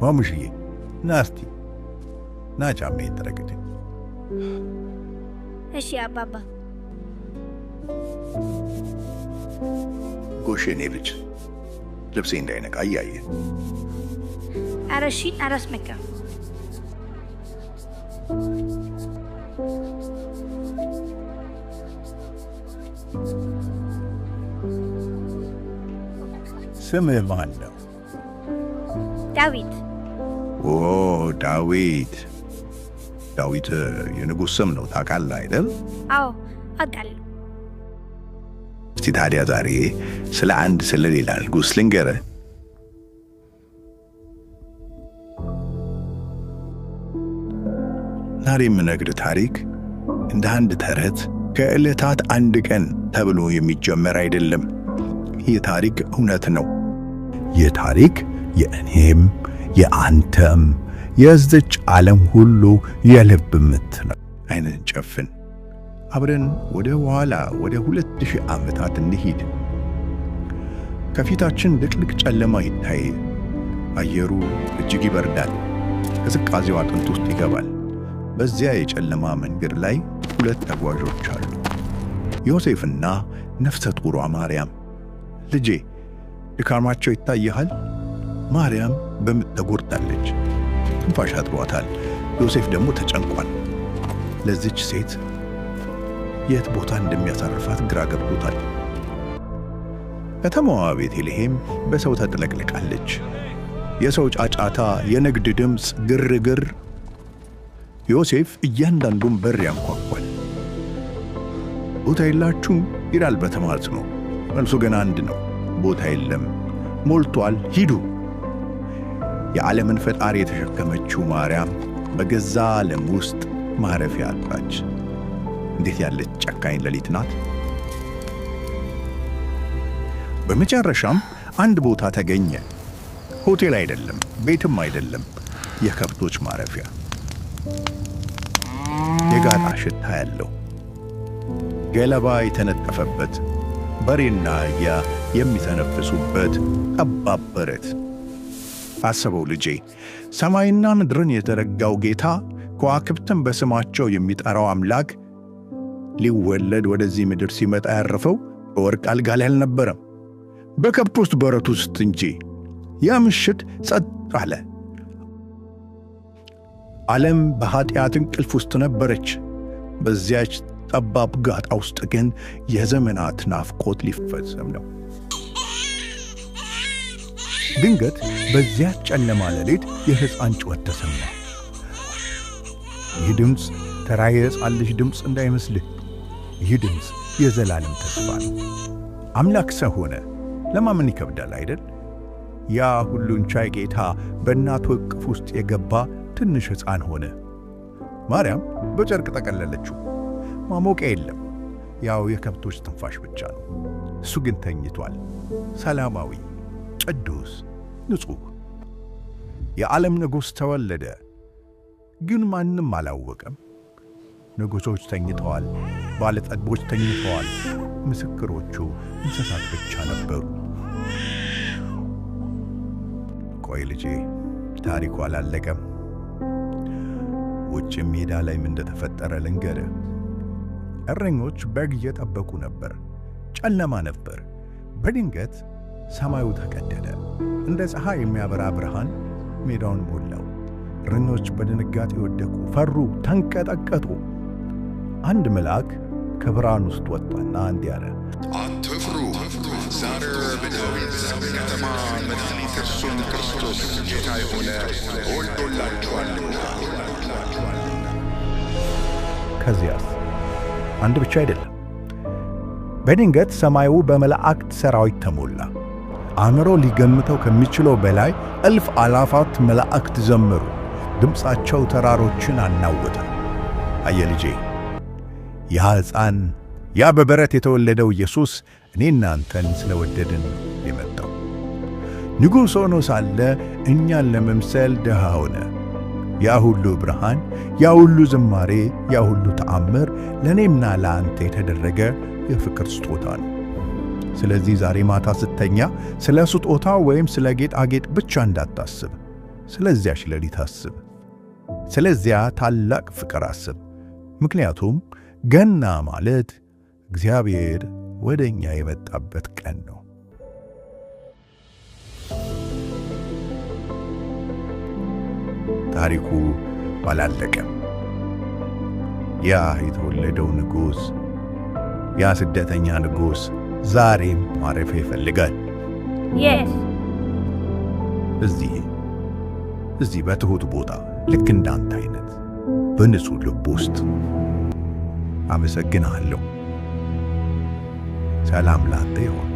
ማሙሽዬ ናስቲ ና ጫሜን ተረግድ። እሺ አባባ። ጎሽኔ ልጅ ልብሴ እንዳይነቃ እያየ አረሺ አራስመካ ስምህ ማን ነው? ዳዊት። ኦ ዳዊት። ዳዊት የንጉሥ ስም ነው ታውቃለህ አይደል? አዎ አውቃለሁ። እስቲ ታዲያ ዛሬ ስለ አንድ ስለሌላ ንጉሥ ልንገርህ። ዛሬ የምነግርህ ታሪክ እንደ አንድ ተረት ከዕለታት አንድ ቀን ተብሎ የሚጀመር አይደለም። ይህ ታሪክ እውነት ነው። ይህ ታሪክ የእኔም የአንተም የዚች ዓለም ሁሉ የልብ ምት ነው። ዓይንን ጨፍን። አብረን ወደ ኋላ ወደ 2000 ዓመታት እንሂድ። ከፊታችን ድቅድቅ ጨለማ ይታይ። አየሩ እጅግ ይበርዳል። ቅዝቃዜው አጥንት ውስጥ ይገባል። በዚያ የጨለማ መንገድ ላይ ሁለት ተጓዦች አሉ፣ ዮሴፍና ነፍሰ ጡሯ ማርያም። ልጄ ድካማቸው ይታይሃል። ማርያም በምጥ ተጎድታለች፣ ትንፋሽ አጥሯታል። ዮሴፍ ደግሞ ተጨንቋል። ለዚች ሴት የት ቦታ እንደሚያሳርፋት ግራ ገብቶታል። ከተማዋ ቤተልሔም በሰው ተጥለቅልቃለች። የሰው ጫጫታ፣ የንግድ ድምፅ፣ ግርግር። ዮሴፍ እያንዳንዱን በር ያንኳኳል። ቦታ የላችሁም ይላል በተማጽኖ። መልሱ ግን አንድ ነው፣ ቦታ የለም፣ ሞልቷል፣ ሂዱ። የዓለምን ፈጣሪ የተሸከመችው ማርያም በገዛ ዓለም ውስጥ ማረፊያ አጣች። እንዴት ያለች ጨካኝ ሌሊት ናት! በመጨረሻም አንድ ቦታ ተገኘ። ሆቴል አይደለም፣ ቤትም አይደለም፣ የከብቶች ማረፊያ። የጋጣ ሽታ ያለው፣ ገለባ የተነጠፈበት፣ በሬና አህያ የሚተነፍሱበት ጠባብ በረት። አስበው ልጄ፣ ሰማይና ምድርን የዘረጋው ጌታ፣ ከዋክብትን በስማቸው የሚጠራው አምላክ ሊወለድ ወደዚህ ምድር ሲመጣ ያረፈው በወርቅ አልጋ ላይ አልነበረም፣ በከብቶች በረት ውስጥ እንጂ። ያ ምሽት ጸጥ አለ። ዓለም በኃጢአት እንቅልፍ ውስጥ ነበረች። በዚያች ጠባብ ጋጣ ውስጥ ግን የዘመናት ናፍቆት ሊፈጸም ነው። ድንገት በዚያች ጨለማ ሌሊት የሕፃን ጩኸት ተሰማ። ይህ ድምፅ ተራ የሕፃን ልጅ ድምፅ እንዳይመስልህ። ይህ ድምፅ የዘላለም ተስፋ ነው። አምላክ ሰው ሆነ። ለማመን ይከብዳል አይደል? ያ ሁሉን ቻይ ጌታ በእናቱ እቅፍ ውስጥ የገባ ትንሽ ሕፃን ሆነ። ማርያም በጨርቅ ጠቀለለችው። ማሞቂያ የለም፣ ያው የከብቶች ትንፋሽ ብቻ ነው። እሱ ግን ተኝቷል፣ ሰላማዊ፣ ቅዱስ፣ ንጹሕ። የዓለም ንጉሥ ተወለደ። ግን ማንም አላወቀም። ንጉሶች ተኝተዋል፣ ባለጠጎች ተኝተዋል፣ ምስክሮቹ እንስሳት ብቻ ነበሩ። ቆይ ልጄ፣ ታሪኩ አላለቀም። ውጭ ሜዳ ላይ ምን እንደተፈጠረ ልንገርህ። እረኞች በግ እየጠበቁ ነበር። ጨለማ ነበር። በድንገት ሰማዩ ተቀደደ። እንደ ፀሐይ የሚያበራ ብርሃን ሜዳውን ሞላው። እረኞች በድንጋጤ ወደቁ፣ ፈሩ፣ ተንቀጠቀጡ። አንድ መልአክ ከብርሃን ውስጥ ወጣና እንዲህ አለ፣ አትፍሩ፣ ዛሬ በዳዊት ከተማ መድኃኒት እርሱም ክርስቶስ ጌታ የሆነ ተወልዶላችኋልና። ከዚያስ አንድ ብቻ አይደለም። በድንገት ሰማዩ በመላእክት ሰራዊት ተሞላ። አእምሮ ሊገምተው ከሚችለው በላይ እልፍ አላፋት መላእክት ዘመሩ። ድምፃቸው ተራሮችን አናወጠ። አየህ ልጄ፣ ያ ሕፃን፣ ያ በበረት የተወለደው ኢየሱስ እኔና አንተን ስለወደድን የመጣው ንጉሥ ሆኖ ሳለ እኛን ለመምሰል ድሃ ሆነ። ያ ሁሉ ብርሃን፣ ያ ሁሉ ዝማሬ፣ ያ ሁሉ ተአምር ለእኔና ለአንተ የተደረገ የፍቅር ስጦታ ነው። ስለዚህ ዛሬ ማታ ስተኛ ስለ ስጦታ ወይም ስለ ጌጣጌጥ ብቻ እንዳታስብ። ስለዚያች ሌሊት አስብ። ስለዚያ ታላቅ ፍቅር አስብ። ምክንያቱም ገና ማለት እግዚአብሔር ወደኛ የመጣበት ቀን ነው። ታሪኩ አላለቀም። ያ የተወለደው ንጉሥ፣ ያ ስደተኛ ንጉሥ ዛሬም ማረፊያ ይፈልጋል። የስ እዚህ በትሑት ቦታ ልክ እንዳንተ አይነት በንጹሕ ልብ ውስጥ። አመሰግናለሁ። ሰላም ላንተ ይሁን።